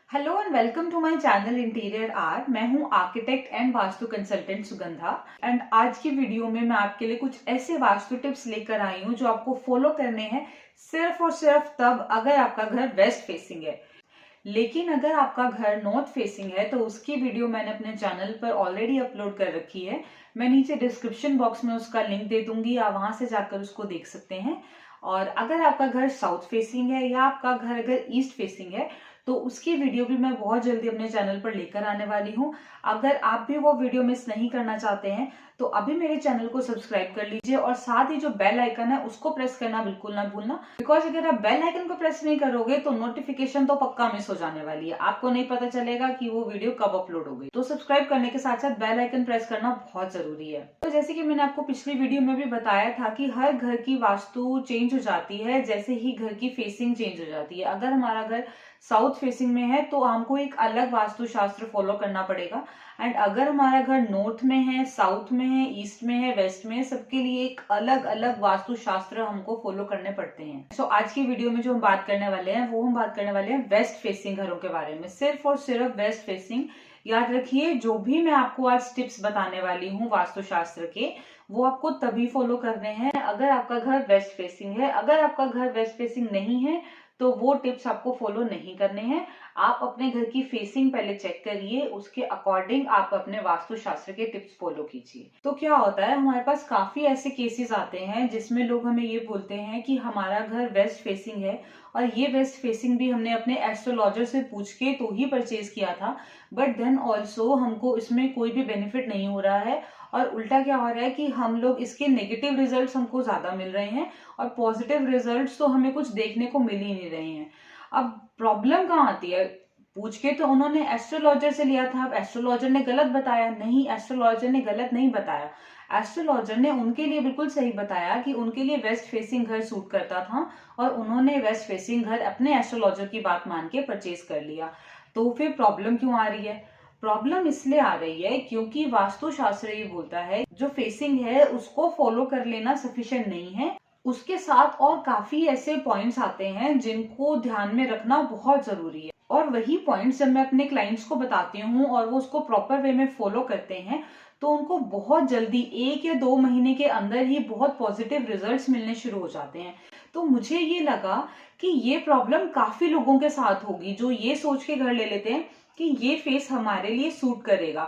Hello and welcome to my channel interior art. मैं हूं architect and vastu consultant Sugandha. And आज की वीडियो में मैं आपके लिए कुछ ऐसे वास्तु टिप्स लेकर आई हूं जो आपको फॉलो करने हैं सिर्फ और सिर्फ तब अगर आपका घर वेस्ट फेसिंग है। लेकिन अगर आपका घर नॉर्थ फेसिंग है तो उसकी वीडियो मैंने अपने चैनल पर ऑलरेडी अपलोड कर रखी है। मैं नीचे डिस्क्रिप्शन बॉक्स में उसका लिंक दे दूंगी, आप वहां से जाकर उसको देख सकते हैं। और अगर आपका घर साउथ फेसिंग है या आपका घर अगर ईस्ट फेसिंग है तो उसकी वीडियो भी मैं बहुत जल्दी अपने चैनल पर लेकर आने वाली हूँ। अगर आप भी वो वीडियो मिस नहीं करना चाहते हैं तो अभी मेरे चैनल को सब्सक्राइब कर लीजिए और साथ ही जो बेल आइकन है उसको प्रेस करना बिल्कुल ना भूलना, बिकॉज अगर आप बेल आइकन को प्रेस नहीं करोगे तो नोटिफिकेशन तो पक्का मिस हो जाने वाली है, आपको नहीं पता चलेगा कि वो वीडियो कब अपलोड हो गई। तो सब्सक्राइब करने के साथ साथ बेल आइकन प्रेस करना बहुत जरूरी है। तो जैसे कि मैंने आपको पिछली वीडियो में भी बताया था कि हर घर की वास्तु चेंज हो जाती है जैसे ही घर की फेसिंग चेंज हो जाती है। अगर हमारा घर साउथ फेसिंग में है तो हमको एक अलग वास्तु शास्त्र फॉलो करना पड़ेगा, एंड अगर हमारा घर नॉर्थ में है, साउथ में है, ईस्ट में है, वेस्ट में है, सबके लिए एक अलग अलग वास्तु शास्त्र हमको फॉलो करने पड़ते हैं। सो आज की वीडियो में जो हम बात करने वाले हैं वो हम बात करने वाले हैं वेस्ट फेसिंग घरों के बारे में, सिर्फ और सिर्फ वेस्ट फेसिंग। याद रखिए, जो भी मैं आपको आज टिप्स बताने वाली हूँ वास्तु शास्त्र के, वो आपको तभी फॉलो करने हैं अगर आपका घर वेस्ट फेसिंग है। अगर आपका घर वेस्ट फेसिंग नहीं है तो वो टिप्स आपको फॉलो नहीं करने हैं। आप अपने घर की फेसिंग पहले चेक करिए, उसके अकॉर्डिंग आप अपने वास्तु शास्त्र के टिप्स फॉलो कीजिए। तो क्या होता है, हमारे पास काफी ऐसे केसेस आते हैं जिसमें लोग हमें ये बोलते हैं कि हमारा घर वेस्ट फेसिंग है और ये वेस्ट फेसिंग भी हमने अपने एस्ट्रोलॉजर से पूछ के तो ही परचेज किया था, बट देन ऑल्सो हमको इसमें कोई भी बेनिफिट नहीं हो रहा है। और उल्टा क्या हो रहा है कि हम लोग इसके नेगेटिव रिजल्ट्स हमको ज्यादा मिल रहे हैं और पॉजिटिव रिजल्ट्स तो हमें कुछ देखने को मिल ही नहीं रहे हैं। अब प्रॉब्लम कहाँ आती है, पूछ के तो उन्होंने एस्ट्रोलॉजर से लिया था, अब एस्ट्रोलॉजर ने गलत बताया। नहीं, एस्ट्रोलॉजर ने गलत नहीं बताया, एस्ट्रोलॉजर ने उनके लिए बिल्कुल सही बताया कि उनके लिए वेस्ट फेसिंग घर सूट करता था और उन्होंने वेस्ट फेसिंग घर अपने एस्ट्रोलॉजर की बात मान के परचेज कर लिया। तो फिर प्रॉब्लम क्यों आ रही है? प्रॉब्लम इसलिए आ रही है क्योंकि वास्तु शास्त्र ये बोलता है जो फेसिंग है उसको फॉलो कर लेना सफिशिएंट नहीं है, उसके साथ और काफी ऐसे पॉइंट्स आते हैं जिनको ध्यान में रखना बहुत जरूरी है। और वही पॉइंट्स जब मैं अपने क्लाइंट्स को बताती हूँ और वो उसको प्रॉपर वे में फॉलो करते हैं तो उनको बहुत जल्दी 1 या 2 महीने के अंदर ही बहुत पॉजिटिव रिजल्ट्स मिलने शुरू हो जाते हैं। तो मुझे ये लगा कि ये प्रॉब्लम काफी लोगों के साथ होगी जो ये सोच के घर ले लेते हैं कि ये फेस हमारे लिए सूट करेगा,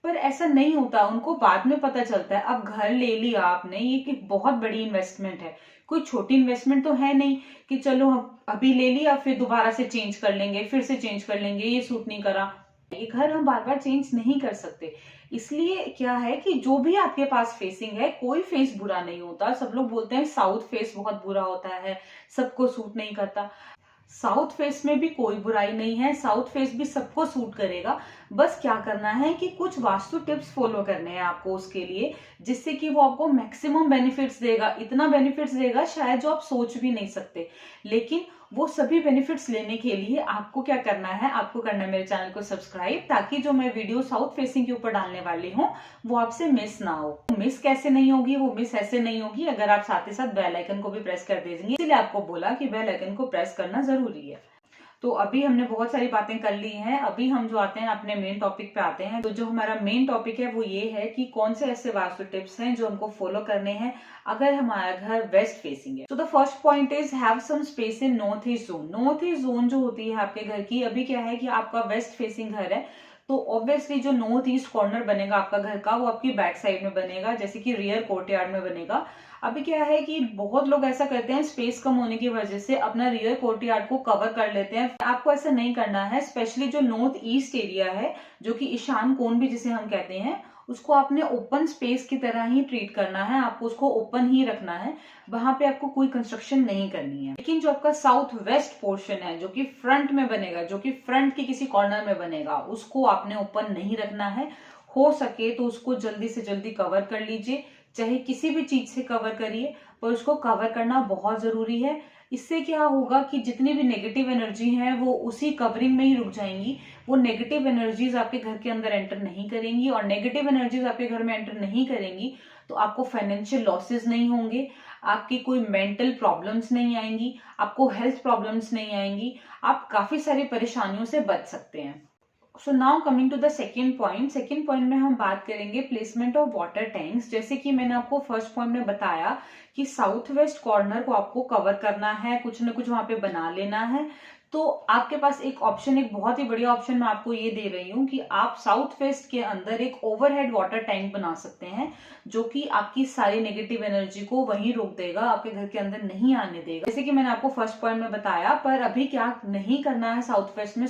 पर ऐसा नहीं होता। उनको बाद में पता चलता है। अब घर ले लिया आपने, ये कि बहुत बड़ी इन्वेस्टमेंट है, कोई छोटी इन्वेस्टमेंट तो है नहीं कि चलो अभी ले लिया फिर दोबारा से चेंज कर लेंगे, फिर से चेंज कर लेंगे, ये सूट नहीं करा। ये घर हम बार बार चेंज नहीं कर सकते। इसलिए क्या है कि जो भी आपके पास फेसिंग है, कोई फेस बुरा नहीं होता। सब लोग बोलते हैं साउथ फेस बहुत बुरा होता है, सबको सूट नहीं करता। साउथ फेस में भी कोई बुराई नहीं है, साउथ फेस भी सबको सूट करेगा। बस क्या करना है कि कुछ वास्तु टिप्स फॉलो करने हैं आपको उसके लिए, जिससे कि वो आपको मैक्सिमम बेनिफिट्स देगा। इतना बेनिफिट्स देगा शायद जो आप सोच भी नहीं सकते। लेकिन वो सभी बेनिफिट्स लेने के लिए आपको क्या करना है, आपको करना है मेरे चैनल को सब्सक्राइब, ताकि जो मैं वीडियो साउथ फेसिंग के ऊपर डालने वाली हूँ वो आपसे मिस ना हो। मिस कैसे नहीं होगी, वो मिस ऐसे नहीं होगी अगर आप साथ ही साथ बेल आइकन को भी प्रेस कर दीजिए। इसलिए आपको बोला कि बेल आइकन को प्रेस करना जरूरी है। तो अभी हमने बहुत सारी बातें कर ली हैं, अभी हम जो आते हैं अपने मेन टॉपिक पे आते हैं। तो जो हमारा मेन टॉपिक है वो ये है कि कौन से ऐसे वास्तु टिप्स हैं जो हमको फॉलो करने हैं अगर हमारा घर वेस्ट फेसिंग है। तो the first point is have some space in north east zone. North east zone जो होती है आपके घर की, अभी क्या है कि आपका वेस्ट फेसिंग घर है तो ऑब्वियसली जो नॉर्थ ईस्ट कॉर्नर बनेगा आपका घर का वो आपकी बैक साइड में बनेगा, जैसे कि रियर कोर्टयार्ड में बनेगा। अभी क्या है कि बहुत लोग ऐसा करते हैं, स्पेस कम होने की वजह से अपना रियर कोर्टयार्ड को कवर कर लेते हैं। आपको ऐसा नहीं करना है। स्पेशली जो नॉर्थ ईस्ट एरिया है, जो कि ईशान कोण भी जिसे हम कहते हैं, उसको आपने ओपन स्पेस की तरह ही ट्रीट करना है। आपको उसको ओपन ही रखना है, वहां पे आपको कोई कंस्ट्रक्शन नहीं करनी है। लेकिन जो आपका साउथ वेस्ट पोर्शन है जो कि फ्रंट में बनेगा, जो कि फ्रंट के किसी कॉर्नर में बनेगा, उसको आपने ओपन नहीं रखना है। हो सके तो उसको जल्दी से जल्दी कवर कर लीजिए, चाहे किसी भी चीज से कवर करिए, पर उसको कवर करना बहुत जरूरी है। इससे क्या होगा कि जितनी भी नेगेटिव एनर्जी है वो उसी कवरिंग में ही रुक जाएंगी। वो नेगेटिव एनर्जीज आपके घर के अंदर एंटर नहीं करेंगी, और नेगेटिव एनर्जीज आपके घर में एंटर नहीं करेंगी तो आपको फाइनेंशियल लॉसेस नहीं होंगे, आपकी कोई मेंटल प्रॉब्लम्स नहीं आएंगी, आपको हेल्थ प्रॉब्लम्स नहीं आएंगी, आप काफी सारी परेशानियों से बच सकते हैं। So now coming to the second point में हम बात करेंगे प्लेसमेंट ऑफ वाटर टैंक्स। जैसे कि मैंने आपको फर्स्ट पॉइंट में बताया कि साउथ वेस्ट कॉर्नर को आपको कवर करना है, कुछ ना कुछ वहां पे बना लेना है। तो आपके पास एक ऑप्शन, एक बहुत ही बढ़िया ऑप्शन मैं आपको ये दे रही हूँ कि आप साउथ वेस्ट के अंदर एक ओवरहेड वाटर टैंक बना सकते हैं, जो कि आपकी सारी नेगेटिव एनर्जी को वहीं रोक देगा, आपके घर के अंदर नहीं आने देगा। जैसे कि मैंने आपको फर्स्ट पॉइंट में बताया, पर अभी क्या नहीं करना है साउथ वेस्ट में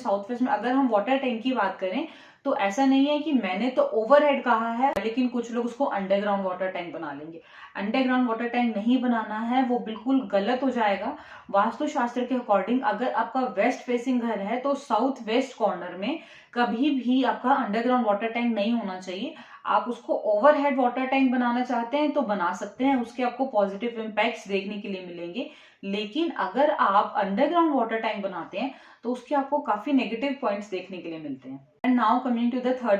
अगर हम वाटर टैंक की बात करें तो ऐसा नहीं है कि मैंने तो ओवरहेड कहा है, लेकिन कुछ लोग उसको अंडरग्राउंड वाटर टैंक बना लेंगे। अंडरग्राउंड वाटर टैंक नहीं बनाना है, वो बिल्कुल गलत हो जाएगा। वास्तुशास्त्र के अकॉर्डिंग अगर आपका वेस्ट फेसिंग घर है तो साउथ वेस्ट कॉर्नर में कभी भी आपका अंडरग्राउंड वाटर टैंक नहीं होना चाहिए। आप उसको ओवरहेड वाटर टैंक बनाना चाहते हैं तो बना सकते हैं, उसके आपको पॉजिटिव इम्पैक्ट्स देखने के लिए मिलेंगे। लेकिन अगर आप अंडरग्राउंड वाटर टैंक बनाते हैं तो उसके आपको काफी नेगेटिव पॉइंट्स देखने के लिए मिलते हैं। And now coming to the third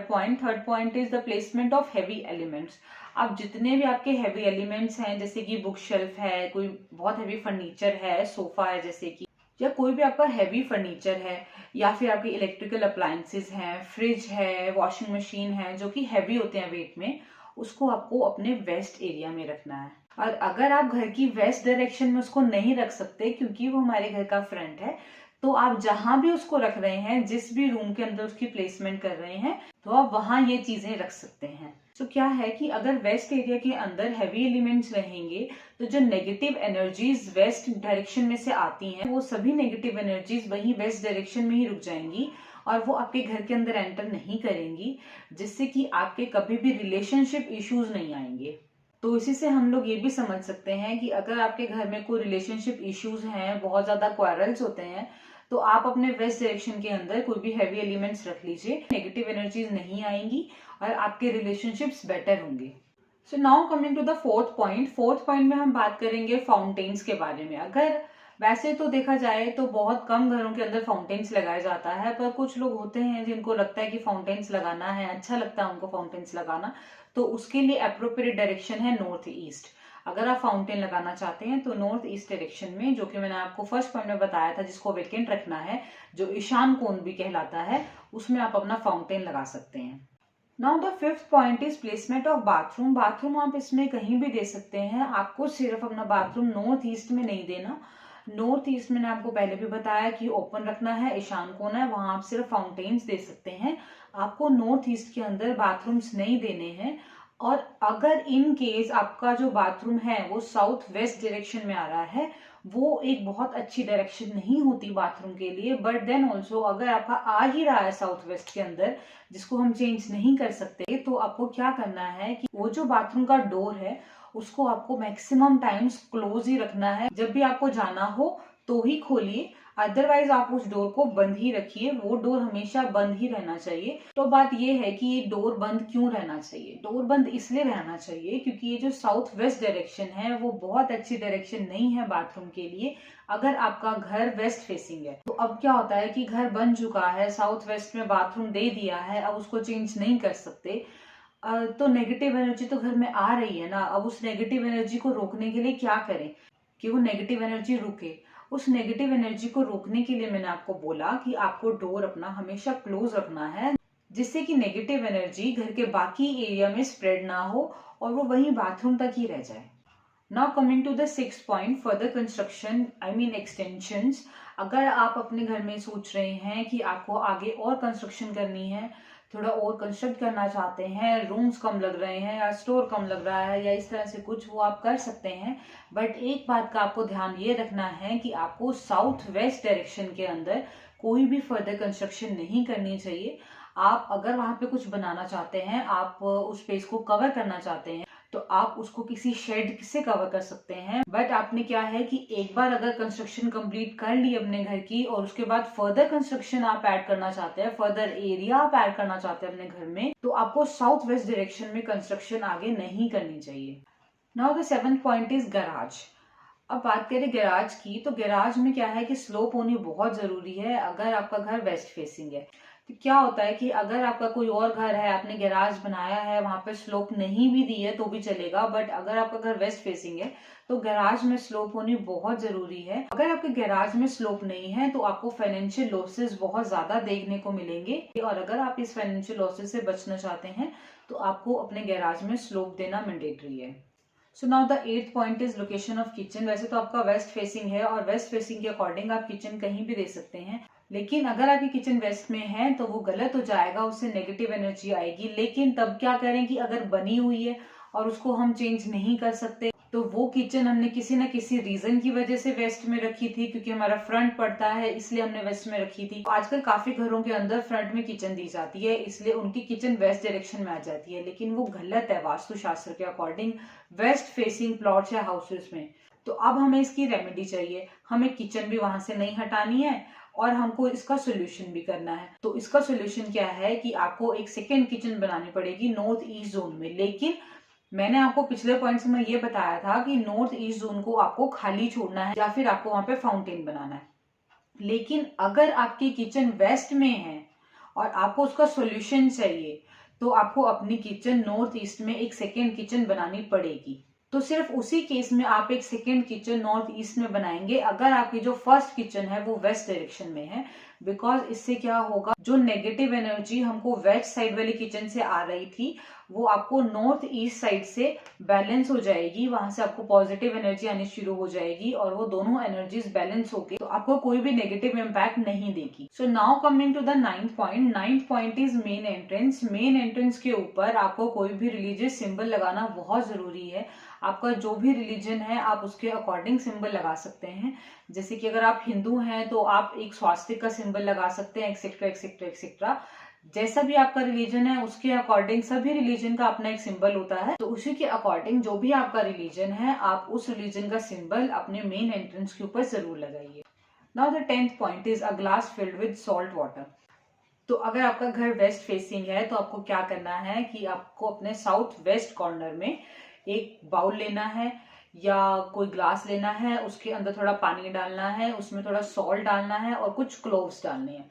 point is the placement of heavy elements. अब जितने भी आपके हेवी एलिमेंट्स हैं, जैसे कि बुक शेल्फ है, कोई बहुत हेवी फर्नीचर है, सोफा है जैसे कि, या कोई भी आपका हैवी फर्नीचर है, या फिर आपके इलेक्ट्रिकल अप्लायंसेस हैं, फ्रिज है, वॉशिंग मशीन है, जो कि हैवी होते हैं वेट में, उसको आपको अपने वेस्ट एरिया में रखना है। और अगर आप घर की वेस्ट डायरेक्शन में उसको नहीं रख सकते क्योंकि वो हमारे घर का फ्रंट है, तो आप जहां भी उसको रख रहे हैं, जिस भी रूम के अंदर उसकी प्लेसमेंट कर रहे हैं, तो आप वहां ये चीजें रख सकते हैं। तो क्या है कि अगर वेस्ट एरिया के अंदर हैवी एलिमेंट्स रहेंगे तो जो नेगेटिव एनर्जीज वेस्ट डायरेक्शन में से आती हैं, वो सभी नेगेटिव एनर्जीज वही वेस्ट डायरेक्शन में ही रुक जाएंगी और वो आपके घर के अंदर एंटर नहीं करेंगी, जिससे कि आपके कभी भी रिलेशनशिप इश्यूज नहीं आएंगे। तो इसी से हम लोग ये भी समझ सकते हैं कि अगर आपके घर में कोई रिलेशनशिप इश्यूज हैं, बहुत ज्यादा क्वारल्स होते हैं, तो आप अपने वेस्ट डायरेक्शन के अंदर कोई भी हैवी एलिमेंट्स रख लीजिए, नेगेटिव एनर्जीज नहीं आएंगी और आपके रिलेशनशिप्स बेटर होंगे। So now coming to the fourth point में हम बात करेंगे फाउंटेन्स के बारे में। अगर वैसे तो देखा जाए तो बहुत कम घरों के अंदर फाउंटेन्स लगाया जाता है, पर कुछ लोग होते हैं जिनको लगता है कि फाउंटेन्स लगाना है, अच्छा लगता है उनको फाउंटेन्स लगाना, तो उसके लिए अप्रोप्रिएट डायरेक्शन है नॉर्थ ईस्ट। अगर आप फाउंटेन लगाना चाहते हैं तो नॉर्थ ईस्ट डायरेक्शन में, जो कि मैंने आपको फर्स्ट पॉइंट में बताया था, जिसको वेकेंट रखना है, जो ईशान कोण भी कहलाता है, उसमें आप अपना फाउंटेन लगा सकते हैं। Now the fifth point is placement of bathroom. Bathroom आप इसमें कहीं भी दे सकते हैं, आपको सिर्फ अपना बाथरूम नॉर्थ ईस्ट में नहीं देना। नॉर्थ ईस्ट मैंने आपको पहले भी बताया कि ओपन रखना है, ईशान कोण है, वहां आप सिर्फ फाउंटेन्स दे सकते हैं। आपको नॉर्थ ईस्ट के अंदर बाथरूम्स नहीं देने हैं। और अगर इन केस आपका जो बाथरूम है वो साउथ वेस्ट डायरेक्शन में आ रहा है, वो एक बहुत अच्छी डायरेक्शन नहीं होती बाथरूम के लिए, बट देन ऑल्सो अगर आपका आ ही रहा है साउथ वेस्ट के अंदर, जिसको हम चेंज नहीं कर सकते, तो आपको क्या करना है कि वो जो बाथरूम का डोर है उसको आपको मैक्सिमम टाइम्स क्लोज ही रखना है। जब भी आपको जाना हो तो ही खोलिए, अदरवाइज आप उस डोर को बंद ही रखिए। वो डोर हमेशा बंद ही रहना चाहिए। तो बात ये है कि ये डोर बंद क्यों रहना चाहिए? डोर बंद इसलिए रहना चाहिए क्योंकि ये जो साउथ वेस्ट डायरेक्शन है वो बहुत अच्छी डायरेक्शन नहीं है बाथरूम के लिए, अगर आपका घर वेस्ट फेसिंग है। तो अब क्या होता है कि घर बन चुका है, साउथ वेस्ट में बाथरूम दे दिया है, अब उसको चेंज नहीं कर सकते, तो नेगेटिव एनर्जी तो घर में आ रही है ना। अब उस नेगेटिव एनर्जी को रोकने के लिए क्या करें कि वो नेगेटिव एनर्जी रुके? उस नेगेटिव एनर्जी को रोकने के लिए मैंने आपको बोला कि आपको डोर अपना हमेशा क्लोज रखना है, जिससे कि नेगेटिव एनर्जी घर के बाकी एरिया में स्प्रेड ना हो और वो वहीं बाथरूम तक ही रह जाए। Now coming to the sixth point, further construction, I mean extensions. अगर आप अपने घर में सोच रहे हैं कि आपको आगे और कंस्ट्रक्शन करनी है, थोड़ा और कंस्ट्रक्ट करना चाहते हैं, रूम्स कम लग रहे हैं या स्टोर कम लग रहा है या इस तरह से कुछ, वो आप कर सकते हैं। बट एक बात का आपको ध्यान ये रखना है कि आपको साउथ वेस्ट डायरेक्शन के अंदर कोई भी फर्दर कंस्ट्रक्शन नहीं करनी चाहिए। आप अगर वहां पे कुछ बनाना चाहते हैं, आप उस स्पेस को कवर करना चाहते हैं, तो आप उसको किसी शेड से कवर कर सकते हैं। बट आपने क्या है कि एक बार अगर कंस्ट्रक्शन कंप्लीट कर ली अपने घर की और उसके बाद फर्दर कंस्ट्रक्शन आप ऐड करना चाहते हैं, फर्दर एरिया आप ऐड करना चाहते हैं अपने घर में, तो आपको साउथ वेस्ट डायरेक्शन में कंस्ट्रक्शन आगे नहीं करनी चाहिए। Now the seventh point is garage. अब बात करें गैराज की, तो गैराज में क्या है कि स्लोप होनी बहुत जरूरी है अगर आपका घर वेस्ट फेसिंग है। तो क्या होता है कि अगर आपका कोई और घर है, आपने गैराज बनाया है, वहां पे स्लोप नहीं भी दी है तो भी चलेगा, बट अगर आपका घर वेस्ट फेसिंग है तो गैराज में स्लोप होनी बहुत जरूरी है। अगर आपके गैराज में स्लोप नहीं है तो आपको फाइनेंशियल लॉसेस बहुत ज्यादा देखने को मिलेंगे, और अगर आप इस फाइनेंशियल लॉसेस से बचना चाहते हैं तो आपको अपने गैराज में स्लोप देना मैंडेटरी है। So now the 8th point is location of kitchen. वैसे तो आपका वेस्ट फेसिंग है और वेस्ट फेसिंग के अकॉर्डिंग आप किचन कहीं भी दे सकते हैं, लेकिन अगर आपकी किचन वेस्ट में है तो वो गलत हो जाएगा, उससे नेगेटिव एनर्जी आएगी। लेकिन तब क्या करें कि अगर बनी हुई है और उसको हम चेंज नहीं कर सकते, तो वो किचन हमने किसी न किसी रीजन की वजह से वेस्ट में रखी थी, क्योंकि हमारा फ्रंट पड़ता है इसलिए हमने वेस्ट में रखी थी। आजकल काफी घरों के अंदर फ्रंट में किचन दी जाती है, इसलिए उनकी किचन वेस्ट डायरेक्शन में आ जाती है, लेकिन वो गलत है वास्तुशास्त्र के अकॉर्डिंग वेस्ट फेसिंग प्लॉट्स या हाउसेस में। तो अब हमें इसकी रेमेडी चाहिए, हमें किचन भी वहां से नहीं हटानी है और हमको इसका सोल्यूशन भी करना है। तो इसका सोल्यूशन क्या है कि आपको एक सेकेंड किचन बनानी पड़ेगी नॉर्थ ईस्ट जोन में। लेकिन मैंने आपको पिछले पॉइंट्स में ये बताया था कि नॉर्थ ईस्ट जोन को आपको खाली छोड़ना है या फिर आपको वहां पे फाउंटेन बनाना है। लेकिन अगर आपकी किचन वेस्ट में है और आपको उसका सॉल्यूशन चाहिए, तो आपको अपनी किचन नॉर्थ ईस्ट में एक सेकेंड किचन बनानी पड़ेगी। तो सिर्फ उसी केस में आप एक सेकेंड किचन नॉर्थ ईस्ट में बनाएंगे अगर आपकी जो फर्स्ट किचन है वो वेस्ट डायरेक्शन में है। बिकॉज इससे क्या होगा, जो नेगेटिव एनर्जी हमको वेस्ट साइड वाली किचन से आ रही थी वो आपको नॉर्थ ईस्ट साइड से बैलेंस हो जाएगी, वहां से आपको पॉजिटिव एनर्जी आनी शुरू हो जाएगी और वो दोनों एनर्जीज बैलेंस होके तो आपको कोई भी नेगेटिव इम्पैक्ट नहीं देगी। So now coming to the 9th point. 9th point is main entrance. Main entrance के ऊपर आपको कोई भी रिलीजियस सिंबल लगाना बहुत जरूरी है। आपका जो भी रिलीजन है आप उसके अकॉर्डिंग सिंबल लगा सकते हैं। जैसे कि अगर आप हिंदू हैं तो आप एक स्वास्तिक का सिंबल लगा सकते हैं, एक्सेट्रा एक्सेट्रा एक्सेट्रा। जैसा भी आपका रिलीजन है उसके अकॉर्डिंग, सभी रिलीजन का अपना एक सिंबल होता है, तो उसी के अकॉर्डिंग जो भी आपका रिलीजन है आप उस रिलीजन का सिंबल अपने मेन एंट्रेंस के ऊपर जरूर लगाइए। Now the 10th point is a glass filled with salt water. तो अगर आपका घर वेस्ट फेसिंग है तो आपको क्या करना है कि आपको अपने साउथ वेस्ट कॉर्नर में एक बाउल लेना है या कोई ग्लास लेना है, उसके अंदर थोड़ा पानी डालना है, उसमें थोड़ा सॉल्ट डालना है और कुछ क्लोव्स डालने हैं,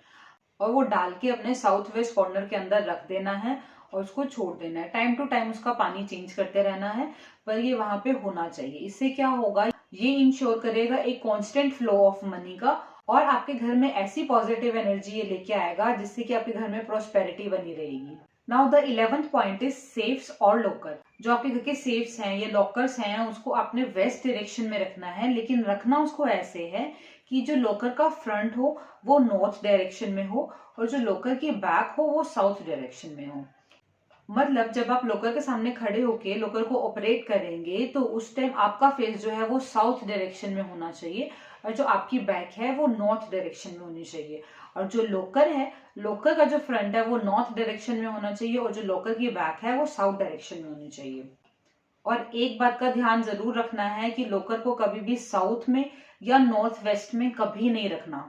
और वो डाल के अपने साउथ वेस्ट कॉर्नर के अंदर रख देना है और उसको छोड़ देना है। टाइम टू टाइम उसका पानी चेंज करते रहना है, पर ये वहां पे होना चाहिए। इससे क्या होगा, ये इंश्योर करेगा एक कांस्टेंट फ्लो ऑफ मनी का, और आपके घर में ऐसी पॉजिटिव एनर्जी ये लेके आएगा जिससे कि आपके घर में प्रॉस्पेरिटी बनी रहेगी। Now the 11th point is safes और लॉकर। जो आपके घर के सेफ्स हैं, ये लॉकर्स हैं, उसको आपने वेस्ट डायरेक्शन में रखना है, लेकिन रखना उसको ऐसे है कि जो लॉकर का फ्रंट हो वो नॉर्थ डायरेक्शन में हो और जो लॉकर की बैक हो वो साउथ डायरेक्शन में हो। मतलब जब आप लॉकर के सामने खड़े होके लॉकर को ऑपरेट करेंगे तो उस टाइम आपका फेस जो है वो साउथ डायरेक्शन में होना चाहिए और जो आपकी बैक है वो नॉर्थ डायरेक्शन में होनी चाहिए। और जो लॉकर है, लॉकर का जो फ्रंट है वो नॉर्थ डायरेक्शन में होना चाहिए और जो लॉकर की बैक है वो साउथ डायरेक्शन में होनी चाहिए। और एक बात का ध्यान जरूर रखना है कि लॉकर को कभी भी साउथ में या नॉर्थ वेस्ट में कभी नहीं रखना।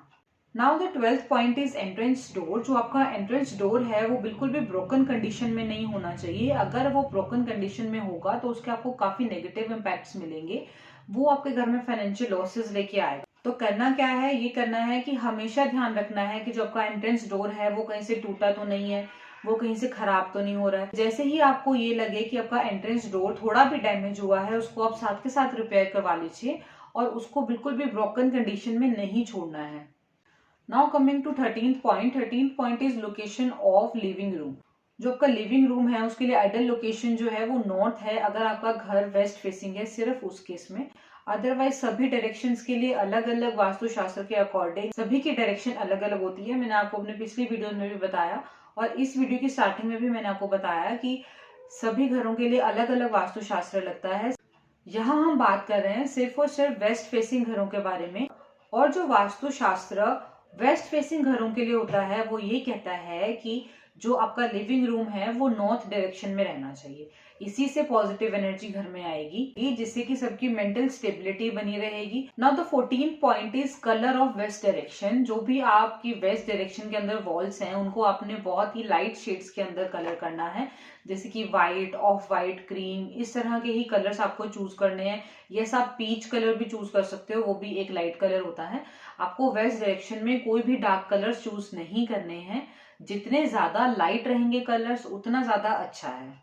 Now the 12th point is entrance door. जो आपका एंट्रेंस डोर है वो बिल्कुल भी ब्रोकन कंडीशन में नहीं होना चाहिए। अगर वो ब्रोकन कंडीशन में होगा तो उसके आपको काफी नेगेटिव इम्पैक्ट्स मिलेंगे, वो आपके घर में फाइनेंशियल लॉसेस लेके आएगा। तो करना क्या है, ये करना है कि हमेशा ध्यान रखना है कि जो आपका एंट्रेंस डोर है वो कहीं से टूटा तो नहीं है, वो कहीं से खराब तो नहीं हो रहा है। जैसे ही आपको ये लगे कि आपका एंट्रेंस डोर थोड़ा भी डैमेज हुआ है, उसको आप साथ के साथ रिपेयर करवा लीजिए और उसको बिल्कुल भी ब्रोकन कंडीशन में नहीं छोड़ना है। Now coming to 13th point. 13th point is location of living room. जो आपका लिविंग रूम है उसके लिए आइडियल लोकेशन जो है वो नॉर्थ है, अगर आपका घर वेस्ट फेसिंग है, सिर्फ उस केस में। अदरवाइज सभी डायरेक्शंस के लिए अलग अलग वास्तुशास्त्र के अकॉर्डिंग सभी की डायरेक्शन अलग अलग होती है। मैंने आपको अपने पिछली वीडियो में भी बताया और इस वीडियो की स्टार्टिंग में भी मैंने आपको बताया कि सभी घरों के लिए अलग अलग वास्तुशास्त्र लगता है। यहाँ हम बात कर रहे हैं सिर्फ और सिर्फ वेस्ट फेसिंग घरों के बारे में, और जो वास्तुशास्त्र वेस्ट फेसिंग घरों के लिए होता है वो ये कहता है कि जो आपका लिविंग रूम है वो नॉर्थ डायरेक्शन में रहना चाहिए। इसी से पॉजिटिव एनर्जी घर में आएगी, जिससे कि सबकी मेंटल स्टेबिलिटी बनी रहेगी। Now the 14th point is colour of west direction. जो भी आपकी वेस्ट डायरेक्शन के अंदर वॉल्स हैं उनको आपने बहुत ही लाइट शेड्स के अंदर कलर करना है, जैसे कि व्हाइट, ऑफ व्हाइट, क्रीम, इस तरह के ही कलर्स आपको चूज करने हैं। यस, आप पीच कलर भी चूज कर सकते हो, वो भी एक लाइट कलर होता है। आपको वेस्ट डायरेक्शन में कोई भी डार्क कलर्स चूज नहीं करने हैं। जितने ज्यादा लाइट रहेंगे कलर्स उतना ज्यादा अच्छा है।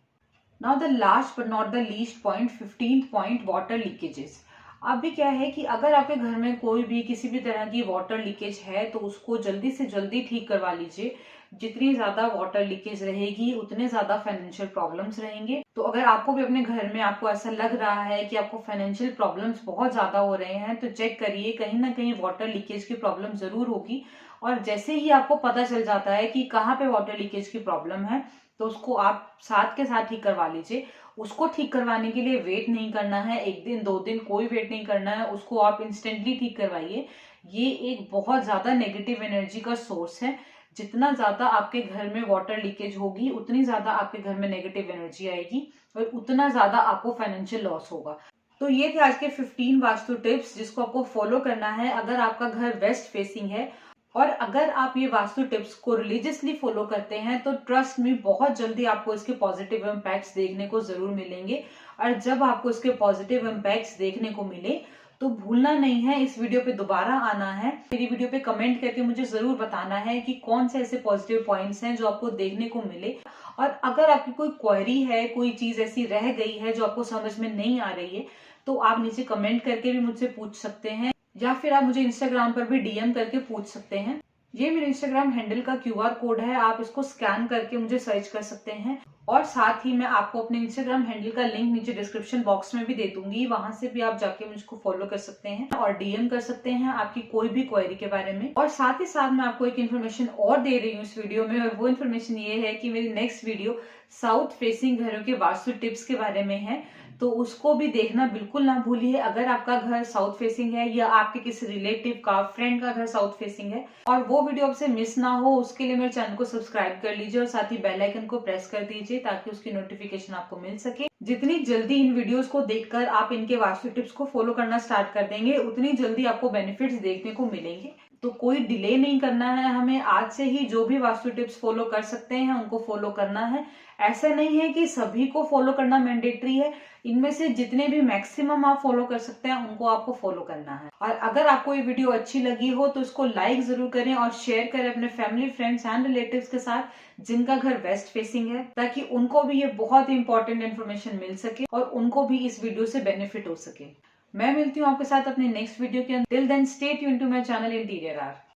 Now the last but not the least point, 15th point, water leakages. अभी क्या है कि अगर आपके घर में कोई भी किसी भी तरह की वाटर लीकेज है तो उसको जल्दी से जल्दी ठीक करवा लीजिए। जितनी ज्यादा वाटर लीकेज रहेगी उतने ज्यादा फाइनेंशियल प्रॉब्लम्स रहेंगे। तो अगर आपको भी अपने घर में आपको ऐसा लग रहा है कि आपको फाइनेंशियल प्रॉब्लम्स बहुत ज्यादा हो रहे हैं तो चेक करिए, कहीं ना कहीं वाटर लीकेज की प्रॉब्लम जरूर होगी। और जैसे ही आपको पता चल जाता है कि कहाँ पे वाटर लीकेज की प्रॉब्लम है तो उसको आप साथ के साथ ठीक करवा लीजिए। उसको ठीक करवाने के लिए वेट नहीं करना है, 1 दिन 2 दिन कोई वेट नहीं करना है, उसको आप इंस्टेंटली ठीक करवाइए। ये एक बहुत ज्यादा नेगेटिव एनर्जी का सोर्स है। जितना ज्यादा आपके घर में वाटर लीकेज होगी उतनी ज्यादा आपके घर में नेगेटिव एनर्जी आएगी और उतना ज्यादा आपको फाइनेंशियल लॉस होगा। तो ये थे आज के 15 वास्तु टिप्स जिसको आपको फॉलो करना है अगर आपका घर वेस्ट फेसिंग है। और अगर आप ये वास्तु टिप्स को रिलीजियसली फॉलो करते हैं तो ट्रस्ट में बहुत जल्दी आपको इसके पॉजिटिव इम्पैक्ट्स देखने को जरूर मिलेंगे। और जब आपको इसके पॉजिटिव इम्पैक्ट्स देखने को मिले तो भूलना नहीं है इस वीडियो पे दोबारा आना है। मेरी वीडियो पे कमेंट करके मुझे जरूर बताना है कि कौन से ऐसे पॉजिटिव पॉइंट्स हैं जो आपको देखने को मिले। और अगर आपकी कोई क्वेरी है, कोई चीज ऐसी रह गई है जो आपको समझ में नहीं आ रही है तो आप नीचे कमेंट करके भी मुझसे पूछ सकते हैं, या फिर आप मुझे इंस्टाग्राम पर भी डीएम करके पूछ सकते हैं। ये मेरे इंस्टाग्राम हैंडल का QR कोड है, आप इसको स्कैन करके मुझे सर्च कर सकते हैं। और साथ ही मैं आपको अपने इंस्टाग्राम हैंडल का लिंक नीचे डिस्क्रिप्शन बॉक्स में भी दे दूंगी, वहां से भी आप जाके मुझको फॉलो कर सकते हैं और डीएम कर सकते हैं आपकी कोई भी क्वेरी के बारे में। और साथ ही साथ मैं आपको एक इन्फॉर्मेशन और दे रही हूँ इस वीडियो में, और वो इन्फॉर्मेशन ये है कि मेरी नेक्स्ट वीडियो साउथ फेसिंग घरों के वास्तु टिप्स के बारे में है, तो उसको भी देखना बिल्कुल ना भूलिए। अगर आपका घर साउथ फेसिंग है या आपके किसी रिलेटिव का, फ्रेंड का घर साउथ फेसिंग है और वो वीडियो आपसे मिस ना हो, उसके लिए मेरे चैनल को सब्सक्राइब कर लीजिए और साथ ही बेल आइकन को प्रेस कर दीजिए ताकि उसकी नोटिफिकेशन आपको मिल सके। जितनी जल्दी इन वीडियोस को देखकर आप इनके वास्तु टिप्स को फॉलो करना स्टार्ट कर देंगे उतनी जल्दी आपको बेनिफिट्स देखने को मिलेंगे। तो कोई डिले नहीं करना है, हमें आज से ही जो भी वास्तु टिप्स फॉलो कर सकते हैं उनको फॉलो करना है। ऐसा नहीं है कि सभी को फॉलो करना मैंडेटरी है, इनमें से जितने भी मैक्सिमम आप फॉलो कर सकते हैं उनको आपको फॉलो करना है। और अगर आपको ये वीडियो अच्छी लगी हो तो इसको लाइक जरूर करें और शेयर करें अपने फैमिली, फ्रेंड्स एंड रिलेटिव्स के साथ जिनका घर वेस्ट फेसिंग है, ताकि उनको भी ये बहुत ही इंपॉर्टेंट इन्फॉर्मेशन मिल सके और उनको भी इस वीडियो से बेनिफिट हो सके। मैं मिलती हूँ आपके साथ अपने नेक्स्ट वीडियो के अंदर। Till then stay tuned to my channel interior art.